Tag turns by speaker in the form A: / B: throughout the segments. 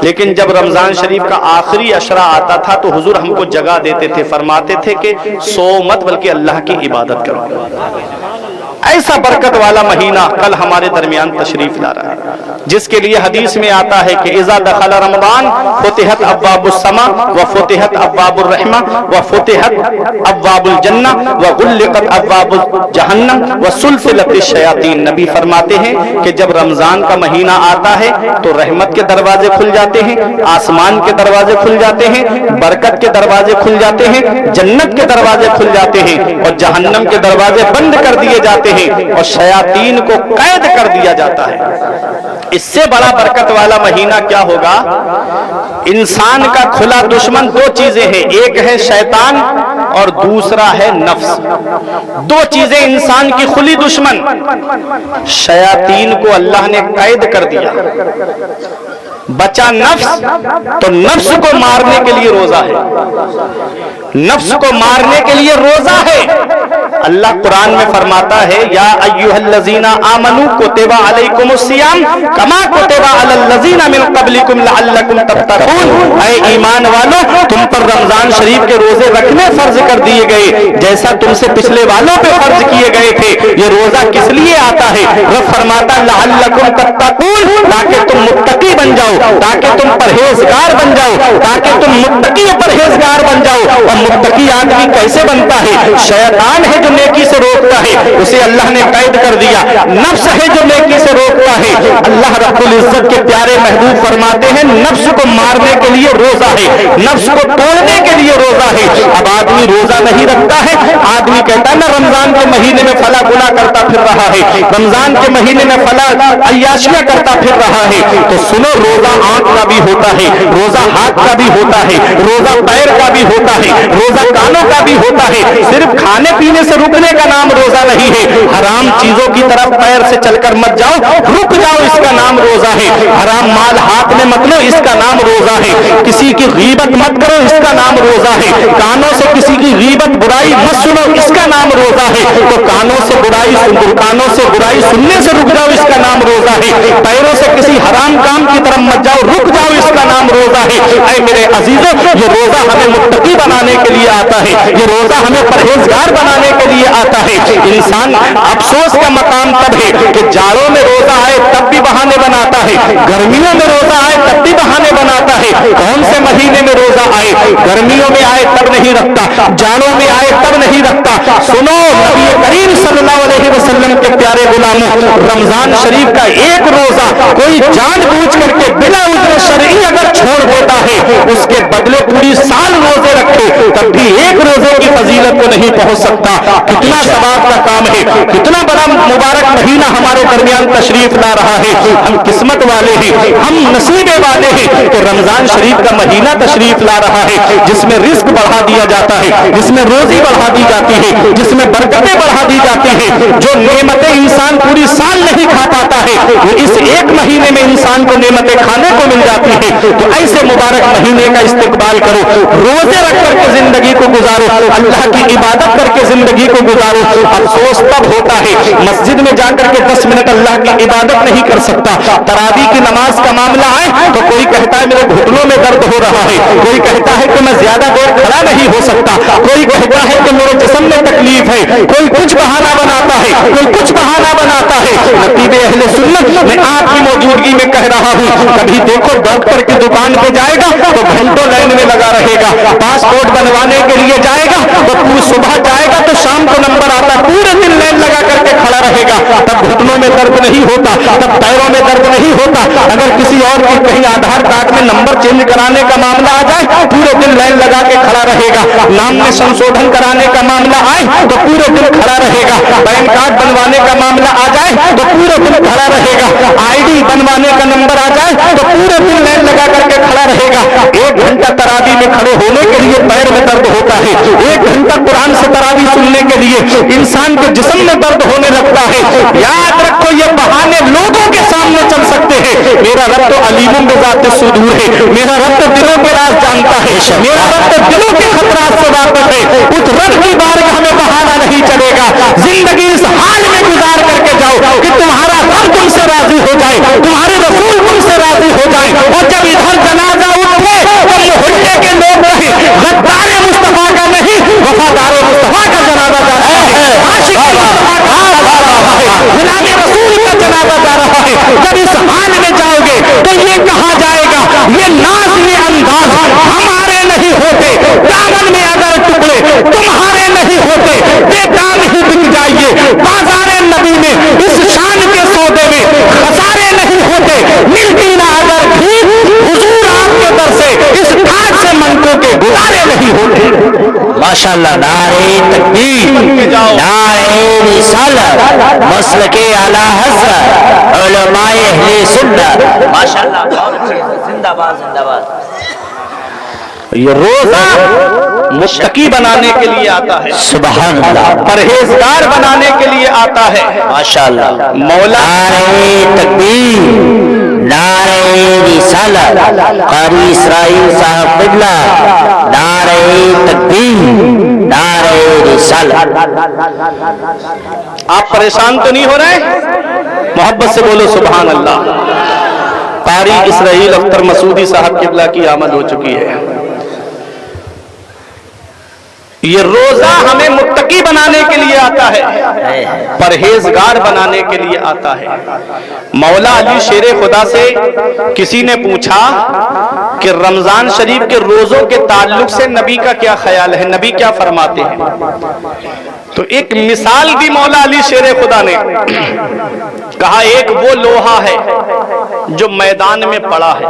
A: لیکن جب رمضان شریف کا آخری عشرہ آتا تھا تو حضور ہم کو جگہ دیتے تھے، فرماتے تھے کہ سو مت بلکہ اللہ کی عبادت کرو۔ ایسا برکت والا مہینہ کل ہمارے درمیان تشریف لا رہا ہے، جس کے لیے حدیث میں آتا ہے کہ اذا دخل رمضان فتحت ابواب السماء وفتحت ابواب الرحمہ وفتحت ابواب الجنہ وغلقت ابواب جہنم وسلسلت الشیاطین۔ نبی فرماتے ہیں کہ جب رمضان کا مہینہ آتا ہے تو رحمت کے دروازے کھل جاتے ہیں، آسمان کے دروازے کھل جاتے ہیں، برکت کے دروازے کھل جاتے ہیں، جنت کے دروازے کھل جاتے ہیں، اور جہنم کے دروازے بند کر دیے جاتے ہیں اور شیاطین کو قید کر دیا جاتا ہے۔ اس سے بڑا برکت والا مہینہ کیا ہوگا؟ انسان کا کھلا دشمن دو چیزیں ہیں، ایک ہے شیطان اور دوسرا ہے نفس۔ دو چیزیں انسان کی کھلی دشمن۔ شیاطین کو اللہ نے قید کر دیا، بچا نفس، تو نفس کو مارنے کے لیے روزہ ہے، نفس کو مارنے کے لیے روزہ ہے۔ اللہ قرآن میں فرماتا ہے یا ایھا الذین آمنوا کتب علیکم الصیام کما کتب علی الذین من قبلکم لعلکم تتقون۔ اے ایمان والو، تم پر رمضان شریف کے روزے رکھنے فرض کر دیے گئے جیسا تم سے پچھلے والوں پہ فرض کیے گئے تھے۔ یہ روزہ کس لیے آتا ہے؟ رب فرماتا لعلکم تتقون، تاکہ تم متقی بن جاؤ، تاکہ تم پرہیزگار بن جاؤ، تاکہ تم متقی پرہیزگار بن جاؤ۔ اور متقی آدمی کیسے بنتا ہے؟ شیطان ہے جو نیکی سے روکتا ہے، اسے اللہ نے قید کر دیا۔ نفس ہے جو نیکی سے روکتا ہے، اللہ رب العزت کے پیارے محبوب فرماتے ہیں نفس کو مارنے کے لیے روزہ ہے، نفس کو توڑنے کے لیے روزہ ہے۔ اب آدمی روزہ نہیں رکھتا ہے، آدمی کہتا ہے میں رمضان کے مہینے میں فلاں گناہ کرتا پھر رہا ہے، رمضان کے مہینے میں فلاں عیاشیاں کرتا پھر رہا ہے۔ تو سنو، روزہ آنکھ کا بھی ہوتا ہے، روزہ ہاتھ کا بھی ہوتا ہے، روزہ پیر کا بھی ہوتا ہے، روزہ کانوں کا بھی ہوتا ہے۔ صرف کھانے پینے سے رکنے کا نام روزہ نہیں ہے، حرام چیزوں کی طرف پیر سے چل کر مت جاؤ، رک جاؤ، اس کا نام روزہ ہے۔ حرام مال ہاتھ میں مت لو، اس کا نام روزہ ہے۔ کسی کی غیبت مت کرو، اس کا نام روزہ ہے۔ کانوں سے کسی کی غیبت برائی مت سنو، اس کا نام روزہ ہے۔ تو کانوں سے برائی سننے سے رک جاؤ، اس کا نام روزہ ہے۔ پیروں سے کسی حرام کام کی طرف مت جاؤ، رک جاؤ، اس کا نام روزہ ہے۔ اے میرے عزیزوں، یہ روزہ ہمیں متقی بنانے کے لیے آتا ہے، یہ روزہ ہمیں پرہیزگار بنانے کے لیے آتا ہے۔ انسان افسوس کا مقام تب ہے کہ جاڑوں میں روزہ آئے تب بھی بہانے بناتا ہے، گرمیوں میں روزہ آئے تب بھی بہانے بناتا ہے۔ کون سے مہینے میں روزہ آئے؟ گرمیوں میں آئے تب نہیں رکھتا، جاڑوں میں آئے تب نہیں رکھتا۔ سنو، نبی کریم صلی اللہ علیہ وسلم کے پیارے غلاموں، رمضان شریف کا ایک روزہ کوئی جان بوجھ کر کے بلا عذر شرعی اگر چھوڑ دیتا ہے، اس کے بدلے پوری سال روزے رکھے تب بھی ایک روزے کی فضیلت کو نہیں پہنچ سکتا۔ کتنا ثواب کا کام ہے، کتنا بڑا مبارک مہینہ ہمارے درمیان تشریف لا رہا ہے۔ ہم قسمت والے ہیں، ہم نصیبے والے ہیں کہ رمضان شریف کا مہینہ تشریف لا رہا ہے، جس میں رزق بڑھا دیا جاتا ہے، جس میں روزی بڑھا دی جاتی ہے، جس میں برکتیں بڑھا دی جاتی ہیں۔ جو نعمتیں انسان پوری سال نہیں کھا پاتا ہے، وہ اس ایک مہینے میں انسان کو نعمتیں کھانے کو مل جاتی ہیں۔ تو ایسے مبارک مہینے کا استقبال کرو، روزے رکھ کر کے زندگی کو گزارو، اللہ کی عبادت کر کے زندگی کو گزارو۔ افسوس تب ہوتا ہے مسجد میں جا کر کے 10 منٹ اللہ کی عبادت نہیں کر سکتا، تراویح کی نماز کا معاملہ آئے تو کوئی کہتا ہے میرے گھٹنوں میں درد ہو رہا ہے، کوئی کہتا ہے کہ میں زیادہ دیر کھڑا نہیں ہو سکتا، کوئی کہتا ہے کہ میرے جسم میں تکلیف ہے، کوئی کچھ بہانہ بناتا ہے، کوئی کچھ بہانہ بناتا ہے۔ نتیب اہل سنت میں آپ کی موجودگی میں کہہ رہا ہوں، کبھی دیکھو ڈاکٹر کی دکان پہ جائے گا تو گھنٹوں لائن میں لگا رہے گا، پاسپورٹ بنوانے کے لیے جائے گا تو صبح جائے گا تو شام کو نمبر آتا، پورے دن لائن لگا کر کے کھڑا رہے گا، تب گھٹنوں میں درد نہیں ہوتا، تب پیروں میں درد نہیں ہوتا۔ اگر کسی اور کی کہیں آدھار کارڈ میں نمبر چینج کرانے کا معاملہ آ جائے پورے دن لائن لگا کے کھڑا رہے گا، نام میں سنشودھن کرانے کا معاملہ آئے تو پورے دن کھڑا رہے گا، پین کارڈ بنوانے کا معاملہ آ جائے تو پورے دن کھڑا رہے گا، آئی ڈی بنوانے کا نمبر آ جائے تو پورے دن لائن لگا کر کے کھڑا رہے گا۔ 1 گھنٹہ تراویح میں کھڑے ہونے کے لیے پیر میں درد ہوتا ہے، 1 گھنٹہ قرآن سے تراویح سننے کے لیے انسان کے جسم میں درد ہونے لگتا ہے۔ یاد رکھو یہ بہانے لوگوں کے سامنے چل سکتے ہیں، میرا رب تو علیم بذات الصدور ہے، میرا رب تو دلوں کے راز جانتا ہے، میرا رب تو دلوں کے خطرات سے واقف ہے۔ اس رب کی بارگاہ میں بہانہ نہیں چلے گا۔ زندگی اس حال میں گزار کر کے جاؤ کہ تمہارا رب تم سے راضی ہو جائے، تمہارے رسول تم سے راضی ہو جائے، اور جب ادھر
B: नारे नहीं होते। माशाअल्लाह, नारे तकबीर, नारे रिसालत, मसलके आला हज़रत, उलमाए अहले सुन्नत। माशाअल्लाह, जिंदाबाद जिंदाबाद।
A: ये रोजा मुत्तकी बनाने के लिए आता है,
B: सुभान अल्लाह,
A: परहेजगार बनाने के लिए आता है।
B: माशाअल्लाह।
A: मौला
B: नारे तकबीर, नारे रिसालत, कारी इसराइल साहब क़िबला, नारे तकबीर, नारे रिसालत।
A: आप परेशान तो नहीं हो रहे? मोहब्बत से बोलो सुभान अल्लाह। कारी इसराइल अख्तर मसूदी साहब क़िबला की आमद हो चुकी है। ये रोजा हमें मुत्तकी बनाने के लिए आता है, परहेजगार बनाने के लिए आता है। मौला अली शेर खुदा से किसी ने पूछा कि रमजान शरीफ के रोजों के ताल्लुक से नबी का क्या ख्याल है, नबी क्या फरमाते हैं? तो एक मिसाल दी मौला अली शेर खुदा ने, कहा एक वो लोहा है जो मैदान में पड़ा है,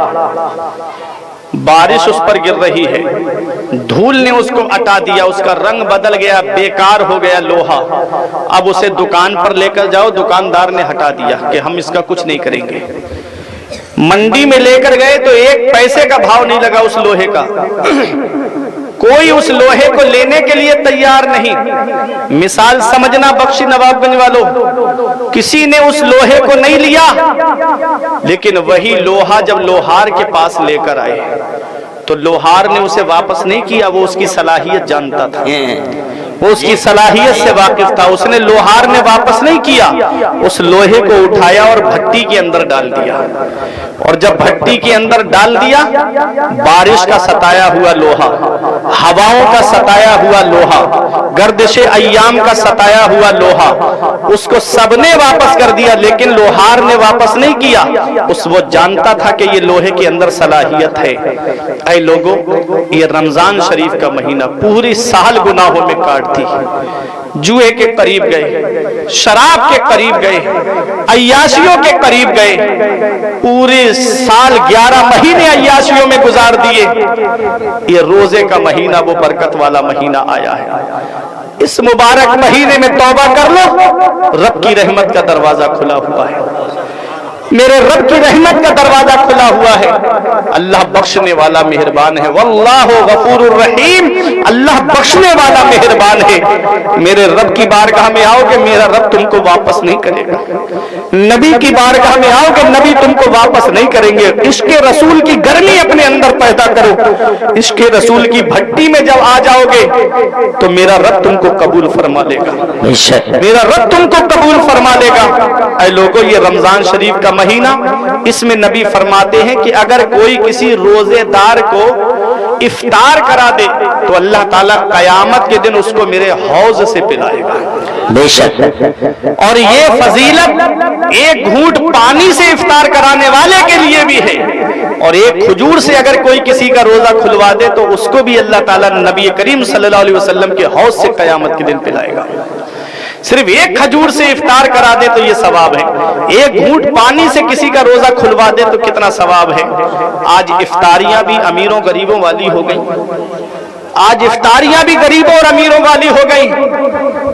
A: बारिश उस पर गिर रही है, धूल ने उसको हटा दिया, उसका रंग बदल गया, बेकार हो गया लोहा। अब उसे दुकान पर लेकर जाओ, दुकानदार ने हटा दिया कि हम इसका कुछ नहीं करेंगे। मंडी में लेकर गए तो एक पैसे का भाव नहीं लगा उस लोहे का, कोई उस लोहे को लेने के लिए तैयार नहीं। मिसाल समझना बख्शी नवाबगंज वालों, किसी ने उस लोहे को नहीं लिया, लेकिन वही लोहा जब लोहार के पास लेकर आए तो लोहार ने उसे वापस नहीं किया, वो उसकी सलाहियत जानता था, वो उसकी सलाहियत से वाकिफ था। उसने लोहार ने वापस नहीं किया, उस लोहे को उठाया और भट्टी के अंदर डाल दिया। और जब भट्टी के अंदर डाल दिया, बारिश का सताया हुआ लोहा, हवाओं का सताया हुआ लोहा, गर्दिशे अय्याम का सताया हुआ लोहा, उसको सबने वापस कर दिया, लेकिन लोहार ने वापस नहीं किया। वो जानता था कि ये लोहे के अंदर सलाहियत है। ऐ लोगों, ये रमजान शरीफ का महीना पूरी साल गुनाहों में काट दी। जुए के करीब गए, शराब के करीब गए, अय्याशियों के करीब गए, पूरे साल 11 महीने अय्याशियों में गुजार दिए। ये रोजे का महीना वो बरकत वाला महीना आया है। इस मुबारक महीने में तौबा कर लो, रब की रहमत का दरवाजा खुला हुआ है, मेरे रब की रहमत का दरवाजा खुला हुआ है। अल्लाह बख्शने वाला मेहरबान है, वल्लाहु गफूरुर रहीम, अल्लाह बख्शने वाला मेहरबान है। मेरे रब की बारगाह में आओगे, मेरा रब तुमको वापस नहीं करेगा। नबी की बारगाह में आओगे, नबी तुमको वापस नहीं करेंगे। इश्क़े रसूल की गर्मी अपने अंदर पैदा करो, इश्क़े रसूल की भट्टी में जब आ जाओगे तो मेरा रब तुमको कबूल फरमा लेगा, मेरा रब तुमको कबूल फरमा लेगा। ऐ लोगों, ये रमजान शरीफ का महीना, इसमें नबी फरमाते हैं कि अगर कोई किसी रोजेदार को इफ्तार करा दे तो अल्लाह ताला कयामत के दिन उसको मेरे हौज से पिलाएगा। बेशक। और ये फजीलत एक घूंट पानी से इफ्तार कराने वाले के लिए भी है, और एक खजूर से अगर कोई किसी का रोजा खुलवा दे तो उसको भी अल्लाह ताला नबी करीम सल्लल्लाहु अलैहि वसल्लम के हौज से कयामत के दिन पिलाएगा। सिर्फ एक खजूर से इफ्तार करा दे तो ये सवाब है, एक घूंट पानी से किसी का रोजा खुलवा दे तो कितना सवाब है। आज इफ्तारियां भी अमीरों गरीबों वाली हो गई, आज इफ्तारियां भी गरीबों और अमीरों वाली हो गई।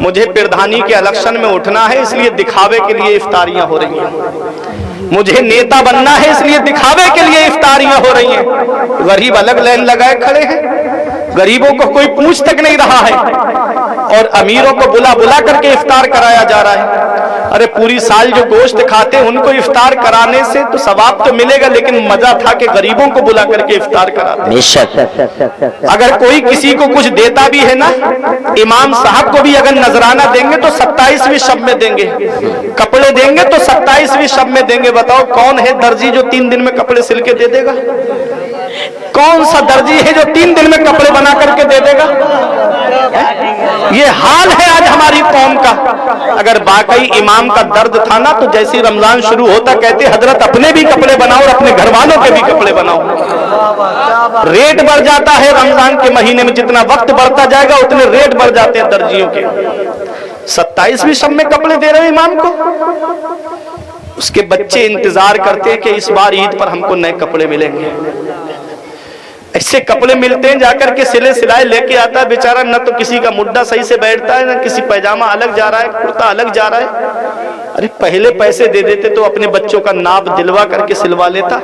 A: मुझे प्रधानी के इलेक्शन में उठना है, इसलिए दिखावे के लिए इफ्तारियां हो रही हैं। मुझे नेता बनना है, इसलिए दिखावे के लिए इफ्तारियां हो रही हैं। गरीब अलग लाइन लगाए खड़े हैं, गरीबों को कोई पूछ तक नहीं रहा है, और अमीरों को बुला बुला करके इफ्तार कराया जा रहा है। अरे पूरी साल जो गोश्त खाते हैं उनको इफ्तार कराने से तो सवाब तो मिलेगा, लेकिन मजा था कि गरीबों को बुला करके इफ्तार कराते। अगर कोई किसी को कुछ देता भी है ना, इमाम साहब को भी अगर नजराना देंगे तो 27वीं शब में देंगे, कपड़े देंगे तो 27वीं शब में देंगे। बताओ कौन है दर्जी जो 3 दिन में कपड़े सिल के दे देगा? कौन सा दर्जी है जो 3 दिन में कपड़े बना करके दे देगा? ये हाल है आज हमारी कौम का। अगर वाकई इमाम का दर्द था ना, तो जैसे रमजान शुरू होता कहते हजरत अपने भी कपड़े बनाओ और अपने घर वालों के भी कपड़े बनाओ। रेट बढ़ जाता है रमजान के महीने में, जितना वक्त बढ़ता जाएगा उतने रेट बढ़ जाते हैं दर्जियों के। 27वीं शब में कपड़े दे रहे इमाम को, उसके बच्चे इंतजार करते हैं कि इस बार ईद पर हमको नए कपड़े मिलेंगे। ऐसे कपड़े मिलते हैं, जाकर के सिले सिलाए लेके आता है बेचारा, न तो किसी का मुड्डा सही से बैठता है, न किसी पैजामा अलग जा रहा है, कुर्ता अलग जा रहा है। अरे पहले पैसे दे देते तो अपने बच्चों का नाप दिलवा करके सिलवा लेता।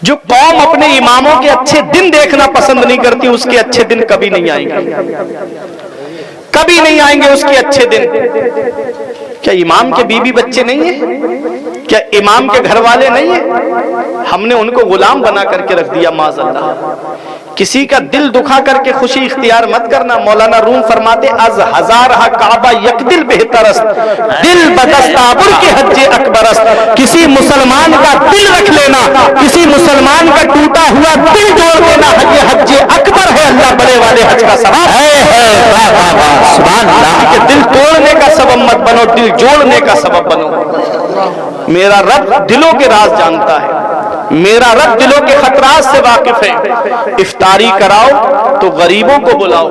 A: जो कौम अपने इमामों के अच्छे दिन देखना पसंद नहीं करती, उसके अच्छे दिन कभी नहीं आएंगे, कभी नहीं आएंगे उसके अच्छे दिन। क्या इमाम के बीवी बच्चे नहीं है? क्या इमाम के घर वाले नहीं है? हमने उनको गुलाम बना करके रख दिया माज़अल्लाह। किसी का दिल दुखा करके खुशी इख्तियार मत करना। मौलाना रूम फरमाते अज हजार काबा यक दिल बेहतरस्त, दिल बदस्ताबुर के हज्जे अकबरस्त। किसी मुसलमान का दिल रख लेना, किसी मुसलमान का टूटा हुआ दिल जोड़ देना, ये हज्जे अकबर है, अल्लाह बड़े वाले हज का सवाब है। सुभान अल्लाह। कि दिल तोड़ने का सबब मत बनो, दिल जोड़ने का सबब बनो। मेरा रब दिलों के राज जानता है, मेरा रब दिलों के खतरात से वाकिफ है। इफ्तारी कराओ तो गरीबों को बुलाओ,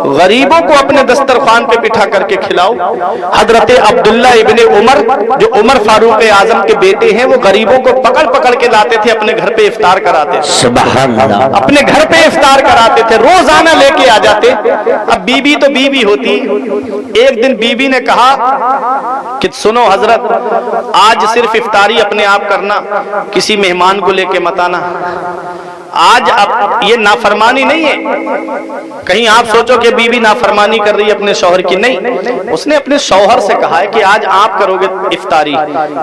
A: गरीबों को अपने दस्तरखान पे बिठा करके खिलाओ। हजरत अब्दुल्ला इब्ने उमर, जो उमर फारूक आजम के बेटे हैं, वो गरीबों को पकड़ पकड़ के लाते थे, अपने घर पे इफ्तार कराते थे। सुभान अल्लाह। अपने घर पे इफ्तार कराते थे, रोजाना लेके आ जाते। अब बीबी तो बीबी होती। एक दिन बीबी ने कहा कि सुनो हजरत, आज सिर्फ इफ्तारी अपने आप करना, किसी मेहमान को लेके मत आना। आज अब ये नाफरमानी नहीं है, कहीं आप सोचो कि बीवी नाफरमानी कर रही है अपने शौहर की, नहीं। उसने अपने शौहर से कहा है कि आज आप करोगे इफ्तारी,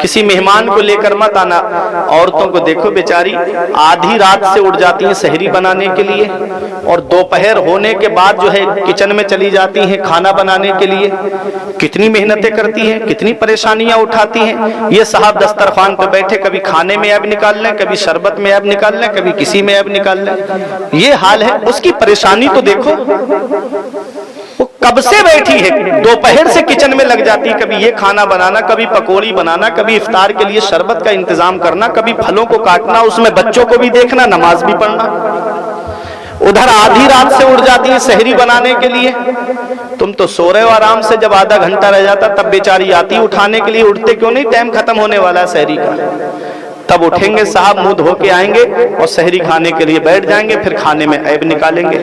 A: किसी मेहमान को लेकर मत आना। औरतों को देखो बेचारी आधी रात से उठ जाती हैं सहरी बनाने के लिए, और दोपहर होने के बाद जो है किचन में चली जाती हैं खाना बनाने के लिए। कितनी मेहनतें करती हैं, कितनी परेशानियां उठाती हैं। ये साहब दस्तरखान पे बैठे कभी खाने में ऐब निकाल लें, कभी शरबत में ऐब निकाल लें, कभी किसी में ऐब निकाल लें। ये हाल है। उसकी परेशानी तो देखो, वो कब से बैठी है, दोपहर से किचन में लग जाती, कभी ये खाना बनाना, कभी पकौड़ी बनाना, कभी इफ्तार के लिए शरबत का इंतजाम करना, कभी फलों को काटना, उसमें बच्चों को भी देखना, नमाज भी पढ़ना। उधर आधी रात से उठ जाती है सहरी बनाने के लिए। तुम तो सो रहे हो आराम से, जब आधा घंटा रह जाता तब बेचारी आती उठाने के लिए। उठते क्यों नहीं? टाइम खत्म होने वाला है सहरी का। तब उठेंगे साहब, मुंह धो के आएंगे और सहरी खाने के लिए बैठ जाएंगे, फिर खाने में ऐब निकालेंगे।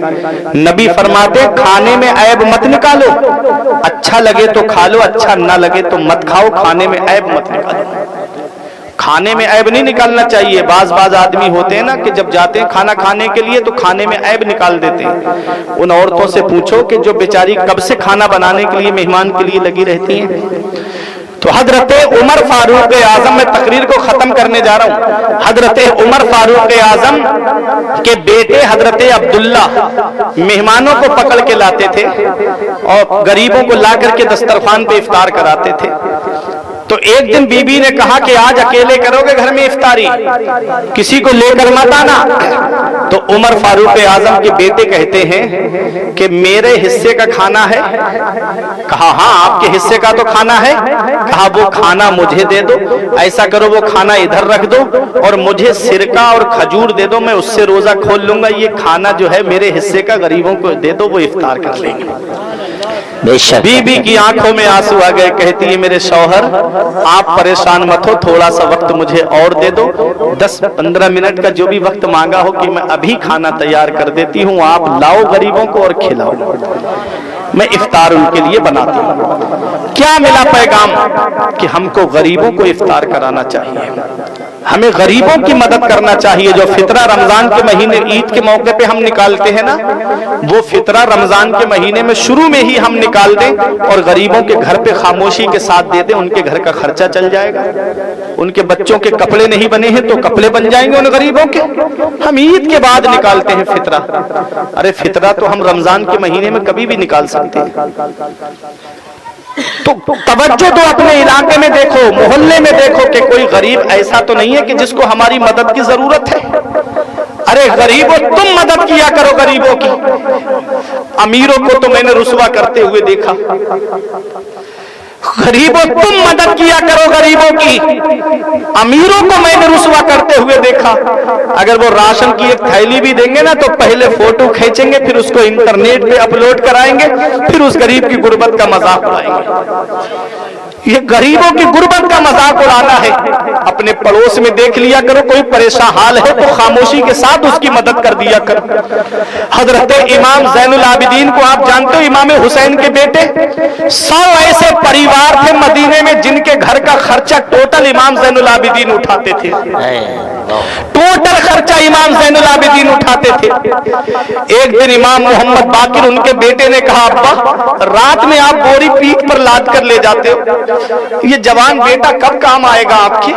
A: नबी फरमाते खाने में ऐब मत निकालो, अच्छा लगे तो खा लो, अच्छा ना लगे तो मत खाओ, खाने में ऐब मत निकालो। खाने में ऐब नहीं निकालना चाहिए। बाज आदमी होते हैं ना कि जब जाते हैं खाना खाने के लिए तो खाने में ऐब निकाल देते हैं। उन औरतों से पूछो कि जो बेचारी कब से खाना बनाने के लिए मेहमान के लिए लगी रहती हैं। तो हजरत उमर फारूक आजम, में तकरीर को खत्म करने जा रहा हूं। हजरत उमर फारूक आजम के बेटे हजरत अब्दुल्ला मेहमानों को पकड़ के लाते थे और गरीबों को ला करके दस्तरखान पे इफ्तार कराते थे। तो एक दिन बीबी ने कहा कि आज अकेले करोगे घर में इफ्तारी, किसी को लेकर मत आना। तो उमर फारूक आजम के बेटे कहते हैं कि मेरे हिस्से का खाना है। कहा हाँ आपके हिस्से का तो खाना है। कहा वो खाना मुझे दे दो, ऐसा करो वो खाना इधर रख दो और मुझे सिरका और खजूर दे दो, मैं उससे रोजा खोल लूंगा। ये खाना जो है मेरे हिस्से का गरीबों को दे दो, वो इफ्तार कर लेंगे। बीबी की आंखों में आंसू आ गए। कहती है मेरे शौहर आप परेशान मत हो, थोड़ा सा वक्त मुझे और दे दो, 10-15 मिनट का जो भी वक्त मांगा हो कि मैं अभी खाना तैयार कर देती हूँ, आप लाओ गरीबों को और खिलाओ, मैं इफ्तार उनके लिए बनाती हूँ। क्या मिला पैगाम? कि हमको गरीबों को इफ्तार कराना चाहिए, हमें गरीबों की मदद करना चाहिए। जो फितरा रमजान के महीने ईद के मौके पे हम निकालते हैं ना, वो फितरा रमजान के महीने में शुरू में ही हम निकाल दें और गरीबों के घर पे खामोशी के साथ दे दें, उनके घर का खर्चा चल जाएगा। उनके बच्चों के कपड़े नहीं बने हैं तो कपड़े बन जाएंगे उन गरीबों के। हम ईद के बाद निकालते हैं फितरा। अरे फितरा तो हम रमजान के महीने में कभी भी निकाल सकते हैं। तो तवज्जो दो, अपने इलाके में देखो, मोहल्ले में देखो कि कोई गरीब ऐसा तो नहीं है कि जिसको हमारी मदद की जरूरत है। अरे गरीबों तुम मदद किया करो गरीबों की। अमीरों को तो मैंने रुसवा करते हुए देखा। गरीबों तुम मदद किया करो गरीबों की, अमीरों को मैंने रुसवा करते हुए देखा। अगर वो राशन की एक थैली भी देंगे ना तो पहले फोटो खींचेंगे, फिर उसको इंटरनेट पे अपलोड कराएंगे, फिर उस गरीब की गुर्बत का मजाक उड़ाएंगे। ये गरीबों की गुर्बत का मजाक उड़ाना है। अपने पड़ोस में देख लिया करो कोई परेशान हाल है तो खामोशी के साथ उसकी मदद कर दिया करो। हजरत इमाम ज़ैनुल आबिदीन को आप जानते हो, इमाम हुसैन के बेटे। 100 ऐसे परिवार थे मदीने में जिनके घर का खर्चा टोटल इमाम ज़ैनुल आबिदीन उठाते थे। टोटल खर्चा इमाम ज़ैनुल आबिदीन उठाते थे। एक दिन इमाम मोहम्मद बाकिर उनके बेटे ने कहा, अब्बा रात में आप बोरी पीठ पर लाद कर ले जाते हो, ये जवान बेटा कब काम आएगा आपके?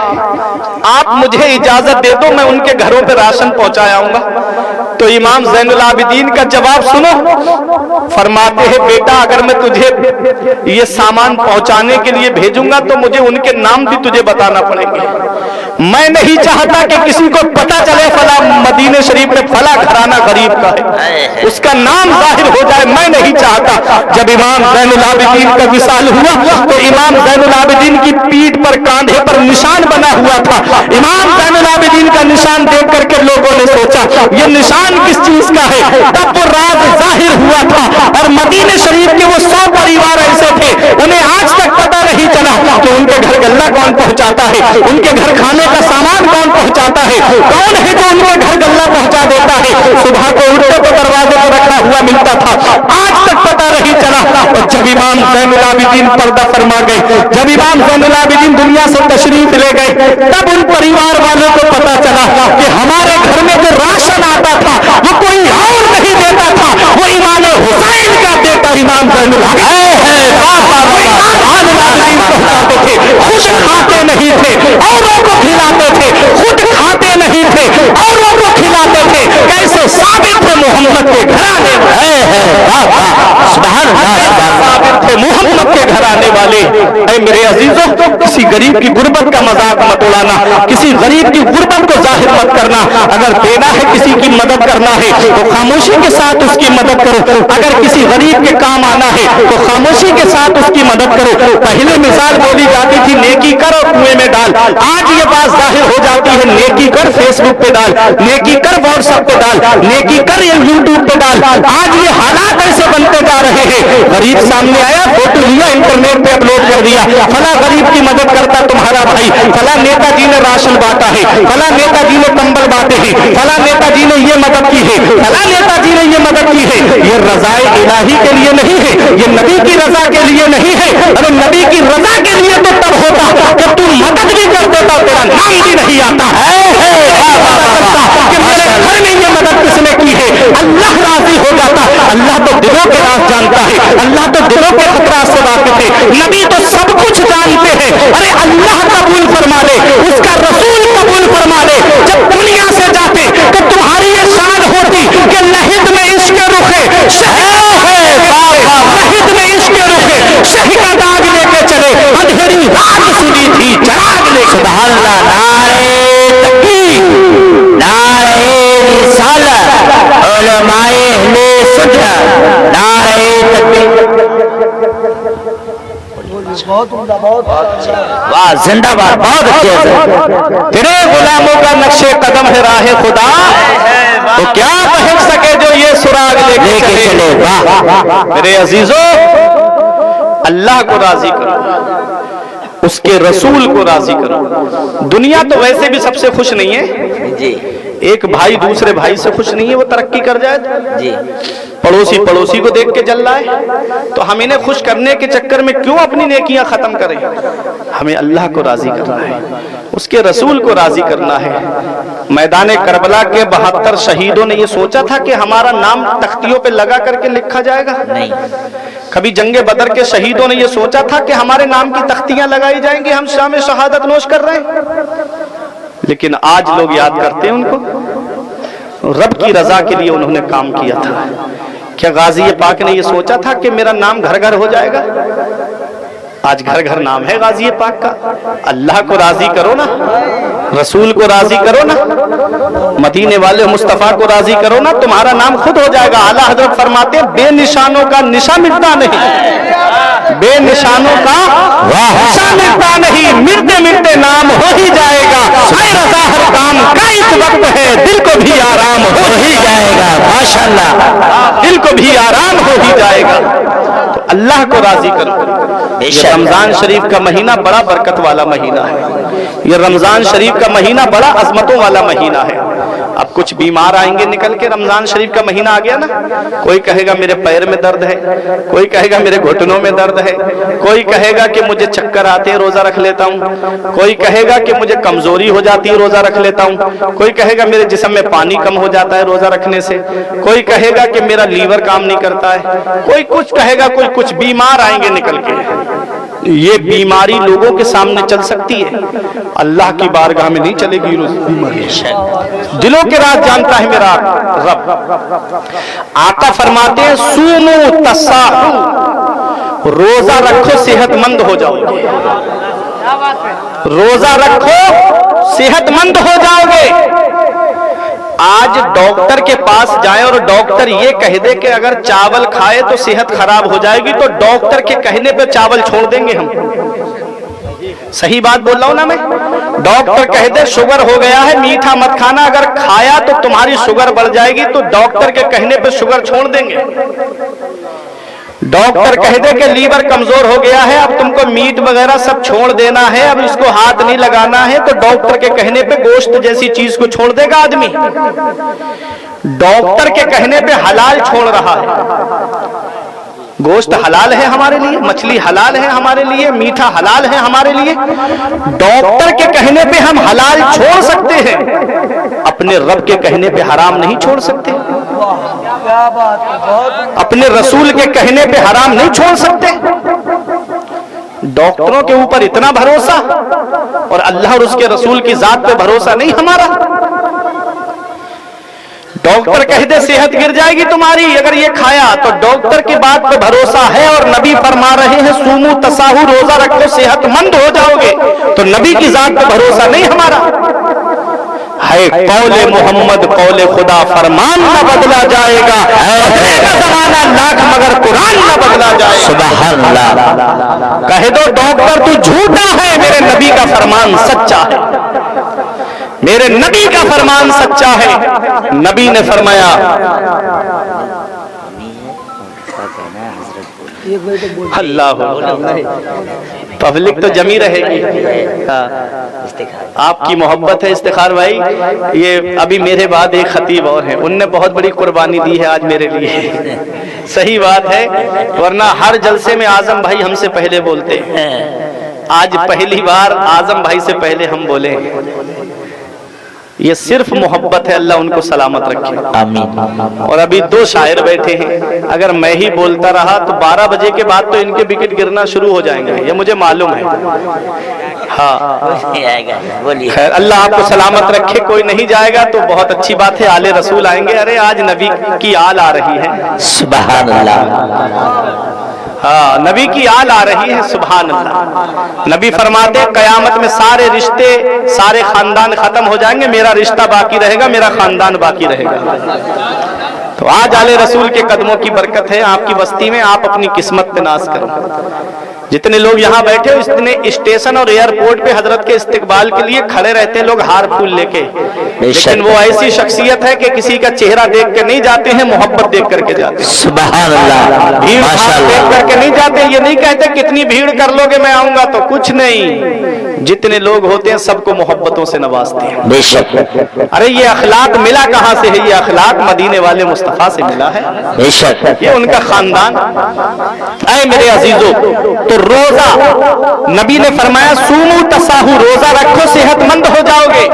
A: आप मुझे इजाजत दे दो, मैं उनके घरों पे राशन पहुंचा आऊंगा। तो इमाम ज़ैनुल आबिदीन का जवाब सुनो, फरमाते हैं बेटा अगर मैं तुझे ये सामान पहुंचाने के लिए भेजूंगा तो मुझे उनके नाम भी तुझे बताना पड़ेंगे। मैं नहीं चाहता कि किसी को पता चले फला मदीने शरीफ में फला घराना गरीब का है, उसका नाम जाहिर हो जाए, मैं नहीं चाहता। जब इमाम ज़ैनुल आबिदीन का विसाल हुआ तो इमाम ज़ैनुल आबिदीन की पीठ पर, कांधे पर निशान बना हुआ था। इमाम ज़ैनुल आबिदीन का निशान देख करके लोगों ने सोचा ये निशान किस चीज का है। तब वो राज जाहिर हुआ था। और मदीने शरीफ के वो 100 परिवार ऐसे थे उन्हें आज तक पता नहीं चला कि उनके घर गल्ला कौन पहुंचाता है, उनके घर खाने का सामान कौन पहुंचाता है, कौन है जो उनके घर गल्ला पहुंचा देता है। सुबह को उठते तो दरवाजे पर रखा हुआ मिलता था, आज तक पता नहीं चला। और जब इमाम ज़ैनुल आबिदीन पर्दा फरमा गए, जब इमाम ज़ैनुल आबिदीन दुनिया से तशरीफ ले गए, तब उन परिवार वालों को पता चला कि हमारे घर में जो राशन आता था वो कोई और नहीं देता था, वो इमाम हुसैन का बेटा इमाम ज़ैनुल आबिदीन पहुंचाते थे। खुद खाते नहीं थे, औरों को खिलाते थे, खुद खाते नहीं थे, औरों को खिलाते थे। कैसे साबित थे मोहम्मद के घराने साबित थे मोहम्मद के घराने वाले। ऐ मेरे अजीजों, किसी गरीब की गुर्बत का मजाक मत उड़ाना, किसी गरीब की गुर्बत को जाहिर मत करना। अगर देना है, किसी की मदद करना है तो खामोशी के साथ उसकी मदद करो। अगर किसी गरीब के काम आना है तो खामोशी के साथ उसकी मदद करो। पहले मिसाल बोली जाती थी नेकी कर और कुएं में डाल, आज ये बात जाहिर हो जाती है नेकी कर फेसबुक पे डाल, नेकी कर व्हाट्सएप पे डाल, नेकी कर यूट्यूब पे डाल। आज ये हालात ऐसे बनते जा रहे हैं। गरीब सामने आया, फोटो लिया, इंटरनेट पे अपलोड कर दिया, फला गरीब की मदद करता तुम्हारा भाई, फला नेताजी ने राशन बांटा है, फला नेताजी ने कंबल बांटे हैं, फला नेताजी ने ये मदद की है, फला नेताजी ने ये मदद की है। ये रज़ाए इलाही के लिए नहीं है, ये नबी की रजा के लिए नहीं है। अरे नबी की रजा के लिए तो तब होता कि तू मदद भी कर देता, तेरा नाम भी नहीं आता है कि मेरे घर में ये मदद किसने की है। अल्लाह राजी हो जाता। अल्लाह तो दिलों के राज जानता है, अल्लाह तो दिलों के खतरा से वाकिफ है। नबी तो सब कुछ जानते हैं। अरे अल्लाह कबूल फरमा ले, उसका रसूल कबूल फरमा ले। जब दुनिया से जाते तो तुम्हारी ये शान होती कि लहिद में इश्क रुखे लहिद में इश्क रुखे शही का दाग लेके चले, अंधेरी रात सुनी थी चराग लेके।
B: सुभान अल्लाह। नारे तकबीर, नारे रिसालत, उलमाए अहले सुन्नत, नारे तकबीर। वाह, जिंदाबाद, बहुत अच्छे से।
A: तेरे गुलामों का नक्शे कदम है राह खुदा, तो क्या पहन सके जो ये सुराग लेके चले। वाह मेरे अजीजों, अल्लाह को राजी करो, उसके रसूल को राजी करो। दुनिया तो वैसे भी सबसे खुश नहीं है
B: जी।
A: एक भाई दूसरे भाई से खुश नहीं है, वो तरक्की कर जाए
B: जी।
A: पड़ोसी पड़ोसी को देख के जल रहा है, तो हम इन्हें खुश करने के चक्कर में क्यों अपनी नेकियां खत्म करें। हमें अल्लाह को राजी करना है, उसके रसूल को राजी करना है। मैदान करबला के 72 शहीदों ने ये सोचा था कि हमारा नाम तख्तियों पे लगा करके लिखा जाएगा?
B: नहीं।
A: कभी जंगे बदर के शहीदों ने ये सोचा था कि हमारे नाम की तख्तियां लगाई जाएंगी, हम शाम शहादत नोश कर रहे हैं? लेकिन आज लोग याद करते हैं उनको। रब की रजा के लिए उन्होंने काम किया था। क्या गाजी पाक ने यह सोचा था कि मेरा नाम घर घर हो जाएगा? आज घर घर नाम है गाजी पाक का। अल्लाह को राजी करो ना, रसूल को राजी करो ना, मदीने वाले मुस्तफा को राजी करो ना, तुम्हारा नाम खुद हो जाएगा। आला हजरत फरमाते हैं बेनिशानों का निशा मिटता नहीं, बेनिशानों का निशा मिटता नहीं, मिटते मिटते नाम हो ही जाएगा। रजा हर काम का एक वक्त है, दिल को भी आराम हो ही जाएगा।
B: माशाअल्लाह,
A: दिल को भी आराम हो ही जाएगा। तो अल्लाह को राजी करो। ये रमजान शरीफ का महीना बड़ा बरकत वाला महीना है। ये रमजान शरीफ का महीना बड़ा अजमतों वाला महीना है। अब कुछ बीमार आएंगे निकल के, रमजान शरीफ का महीना आ गया ना, कोई कहेगा मेरे पैर में दर्द है, कोई कहेगा मेरे घुटनों में दर्द है, कोई कहेगा कि मुझे चक्कर आते हैं रोजा रख लेता हूँ, कोई कहेगा कि मुझे कमजोरी हो जाती है रोजा रख लेता हूँ, कोई कहेगा मेरे जिस्म में पानी कम हो जाता है रोजा रखने से, कोई कहेगा कि मेरा लीवर काम नहीं करता है, कोई कुछ कहेगा, कोई कुछ। बीमार आएंगे निकल के। ये बीमारी लोगों के सामने चल सकती है, अल्लाह की बारगाह में नहीं चलेगी। दिलों के राज जानता है मेरा रब। आका फरमाते हैं सूमू तसाहु, रोजा रखो सेहतमंद हो जाओगे। रोजा रखो सेहतमंद हो जाओगे। आज डॉक्टर के पास जाए और डॉक्टर ये कह दे कि अगर चावल खाए तो सेहत खराब हो जाएगी, तो डॉक्टर के कहने पे चावल छोड़ देंगे हम। सही बात बोल रहा हूं ना मैं? डॉक्टर कह दे शुगर हो गया है, मीठा मत खाना, अगर खाया तो तुम्हारी शुगर बढ़ जाएगी, तो डॉक्टर के कहने पे शुगर छोड़ देंगे। डॉक्टर कह दे कि लीवर कमजोर हो गया है, अब तुमको मीट वगैरह सब छोड़ देना है, अब इसको हाथ नहीं लगाना है, तो डॉक्टर के कहने पे गोश्त जैसी चीज को छोड़ देगा आदमी। डॉक्टर के कहने पे हलाल छोड़ रहा है। गोश्त हलाल है हमारे लिए, मछली हलाल है हमारे लिए, मीठा हलाल है हमारे लिए। डॉक्टर के कहने पे हम हलाल छोड़ सकते हैं, अपने रब के कहने पे हराम नहीं छोड़ सकते। अपने रसूल के कहने पे हराम नहीं छोड़ सकते। डॉक्टरों के ऊपर इतना भरोसा और अल्लाह और उसके रसूल की जात पे भरोसा नहीं हमारा। डॉक्टर कह दे सेहत गिर जाएगी तुम्हारी अगर ये खाया, तो डॉक्टर की बात पे भरोसा है और नबी फरमा रहे हैं सूमू तसाहु, रोजा रखो सेहतमंद हो जाओगे, तो नबी की जात पे भरोसा नहीं हमारा है। कौले मोहम्मद कौले खुदा, फरमान न बदला जाएगा, बदलेगा जमाना लाख मगर कुरान न बदला जाएगा। सुभान अल्लाह। कह दो डॉक्टर तू झूठा है, मेरे नबी का फरमान सच्चा है, मेरे नबी का फरमान सच्चा है। नबी ने फरमाया, अल्लाह पब्लिक तो जमी रहेगी। आपकी मोहब्बत है इफ्तिखार भाई। ये अभी मेरे बाद एक खतीब और हैं, उनने बहुत बड़ी कुर्बानी दी है आज मेरे लिए। सही बात है, वरना हर जलसे में आजम भाई हमसे पहले बोलते हैं। आज पहली बार आजम भाई से पहले हम बोले। ये सिर्फ मोहब्बत है, अल्लाह उनको सलामत रखे, आमीन। और अभी दो शायर बैठे हैं, अगर मैं ही बोलता रहा तो 12 बजे के बाद तो इनके विकेट गिरना शुरू हो जाएंगे, ये मुझे मालूम है। हाँ खैर, अल्लाह आपको सलामत रखे। कोई नहीं जाएगा तो बहुत अच्छी बात है, आले रसूल आएंगे। अरे आज नबी की आल आ रही है, सुभान अल्लाह। हाँ, नबी की आल आ रही है, सुभान अल्लाह। नबी फरमाते कयामत में सारे रिश्ते, सारे खानदान खत्म हो जाएंगे, मेरा रिश्ता बाकी रहेगा, मेरा खानदान बाकी रहेगा। तो आज आले रसूल के कदमों की बरकत है आपकी बस्ती में, आप अपनी किस्मत पे नाज करो। जितने लोग यहाँ बैठे हो, इतने स्टेशन और एयरपोर्ट पे हजरत के इस्तकबाल के लिए खड़े रहते हैं लोग हार फूल लेके, लेकिन वो ऐसी शख्सियत है कि किसी का चेहरा देख के नहीं जाते हैं, मोहब्बत देख करके जाते हैं। सुभान अल्लाह। भीड़ देख करके नहीं जाते, ये नहीं कहते कितनी भीड़ कर लोगे मैं आऊंगा, तो कुछ नहीं, जितने लोग होते हैं सबको मोहब्बतों से नवाजते हैं। बेशक। अरे ये अखलाक मिला कहाँ से है? ये अखलाक मदीने वाले मुस्तफा से मिला है। बेशक। ये उनका खानदान। ऐ मेरे अजीजों, तो रोजा नबी ने फरमाया सूमू तसाहु, रोजा रखो सेहतमंद हो जाओगे।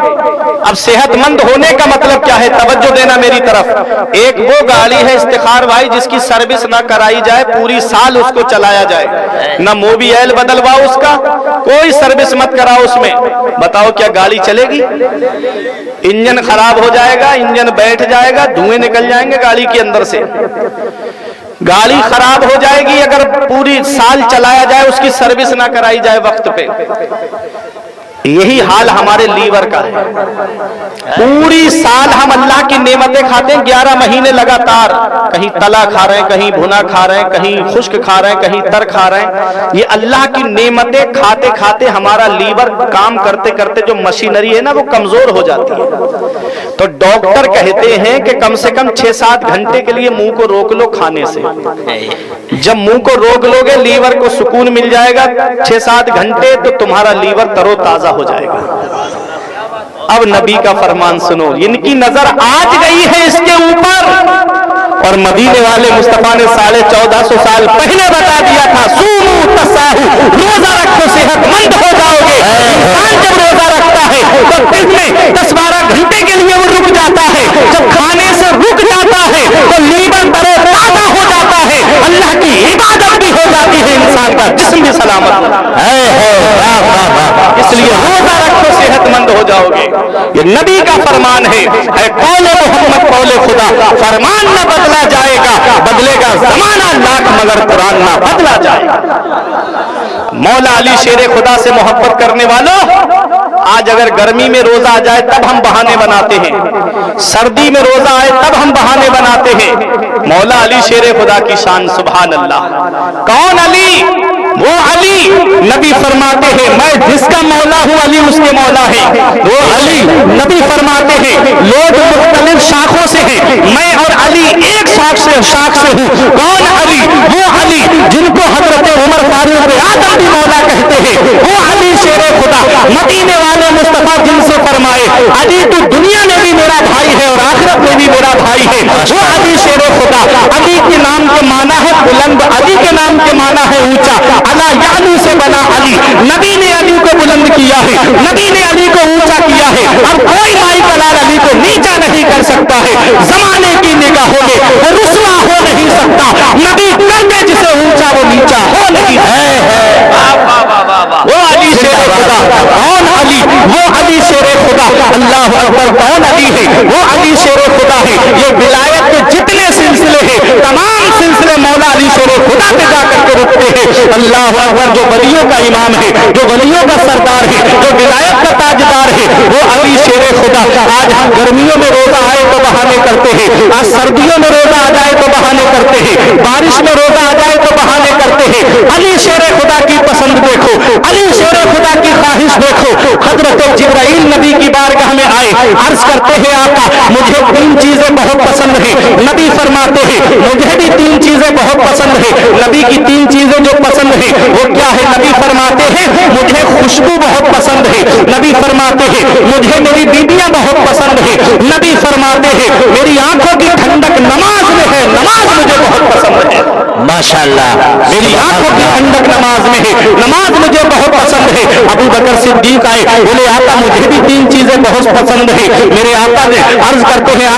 A: अब सेहतमंद होने का मतलब क्या है? तवज्जो देना मेरी तरफ। एक वो गाड़ी है इफ्तिखार भाई जिसकी सर्विस ना कराई जाए, पूरी साल उसको चलाया जाए, ना मोबिल बदलवाओ उसका, कोई सर्विस मत कराओ उसमें, बताओ क्या गाड़ी चलेगी? इंजन खराब हो जाएगा, इंजन बैठ जाएगा, धुएं निकल जाएंगे गाड़ी के अंदर से, गाड़ी खराब हो जाएगी अगर पूरी साल चलाया जाए, उसकी सर्विस ना कराई जाए वक्त पे। यही हाल हमारे लीवर का है। पूरी साल हम अल्लाह की नेमतें खाते हैं 11 महीने लगातार, कहीं तला खा रहे हैं, कहीं भुना खा रहे हैं, कहीं खुश्क खा रहे हैं, कहीं तर खा रहे हैं। ये अल्लाह की नेमतें खाते खाते हमारा लीवर काम करते करते जो मशीनरी है ना वो कमजोर हो जाती है। तो डॉक्टर कहते हैं कि कम से कम 6-7 घंटे के लिए मुंह को रोक लो खाने से। जब मुंह को रोक लोगे लीवर को सुकून मिल जाएगा 6-7 घंटे, तो तुम्हारा लीवर तरोताजा हो जाएगा। अब नबी का फरमान सुनो, इनकी नजर आज गई है इसके ऊपर, और मदीने वाले मुस्तफा ने 1450 साल पहले बता दिया था, सूमू तसाहू, रोजा रखो सेहतमंद हो जाओगे। इंसान जब रोजा रखता है तो दिन में 10-12 घंटे के लिए वो रुक जाता है। जब खाने से रुक जाता है तो लीवर तरोताजा हो जाता है, अल्लाह की इबादत भी हो जाती है, इंसान का जिस्म भी सलामत है। इसलिए रोजा रखो सेहतमंद हो जाओगे। ये नबी का फरमान है, कौले मोहम्मद कौले खुदा, फरमान न बदला जाएगा, बदलेगा जमाना लाख मगर कुरान ना बदला जाएगा। मौला अली शेरे खुदा से मोहब्बत करने वालों, आज अगर गर्मी में रोजा आ जाए तब हम बहाने बनाते हैं, सर्दी में रोजा आए तब हम बहाने बनाते हैं। मौला अली शेरे खुदा की शान, सुभान अल्लाह। कौन अली? वो अली नबी फरमाते हैं, मैं जिसका मौला हूं अली उसके मौला है। वो अली नबी फरमाते हैं, लोग मुख्तलिफ शाखों से हैं, मैं और अली एक शाख से हूं। कौन अली? वो अली जिनको हजरत उमर फारूक आजम भी मौला कहते हैं। वो अली शेरे खुदा, मदीने वाले मुस्तफा जिनसे फरमाए, अली तू दुनिया में भी मेरा भाई है और आखिरत में भी मेरा भाई है। वो अली शेरे खुदा, अली के नाम के माना है बुलंद, अली के नाम के माना है ऊंचा। अला यालू से बना अली, नबी ने अली को बुलंद किया है, नबी ने अली को ऊंचा किया है। अब कोई माई कलाल अली को नीचा नहीं कर सकता है, जमाने की निगाहों में वो रुस्वा हो नहीं सकता। नबी कर दे जिसे ऊंचा वो नीचा हो नहीं है। वो अली शेरे खुदा, कौन अली? वो अली शेरे खुदा, अल्लाह अकबर। कौन अली है? वो अली शेरे खुदा है। ये विलायत के जितने सिलसिले हैं, तमाम सिलसिले मौला अली शेरे खुदा पे जाकर के रुकते हैं। अल्लाह अकबर। जो वलियों का इमाम है, जो वलियों का सरदार है, जो विलायत का ताजदार है, वो अली शेरे खुदा। आज हम गर्मियों में रोजा आए तो बहाने करते हैं, आज सर्दियों में रोजा आ जाए तो बहाने करते हैं, बारिश में रोजा आ जाए तो बहाने करते हैं। अली शेरे खुदा की पसंद देखो, अली शेरे खुदा की ख्वाहिश देखो। हजरत जिब्राइल नबी की बारगाह में आए, अर्ज करते हैं आका मुझे 3 चीजें बहुत पसंद है। नबी फरमाते हैं मुझे भी 3 चीजें बहुत पसंद है। नबी की 3 चीजें जो पसंद है वो क्या है? नबी फरमाते हैं मुझे खुशबू बहुत पसंद है। नबी फरमाते हैं मुझे मेरी बीबियां बहुत पसंद है। नबी फरमाते हैं मेरी आंखों की ठंडक नमाज में है, नमाज मुझे बहुत पसंद है। माशाअल्लाह, मेरी आंखों की ठंडक नमाज में है, नमाज मुझे बहुत पसंद है। अबू बकर सिद्दीक आए, बोले आका मुझे भी 3 चीजें बहुत पसंद है। मेरे आका ने अर्ज करते हैं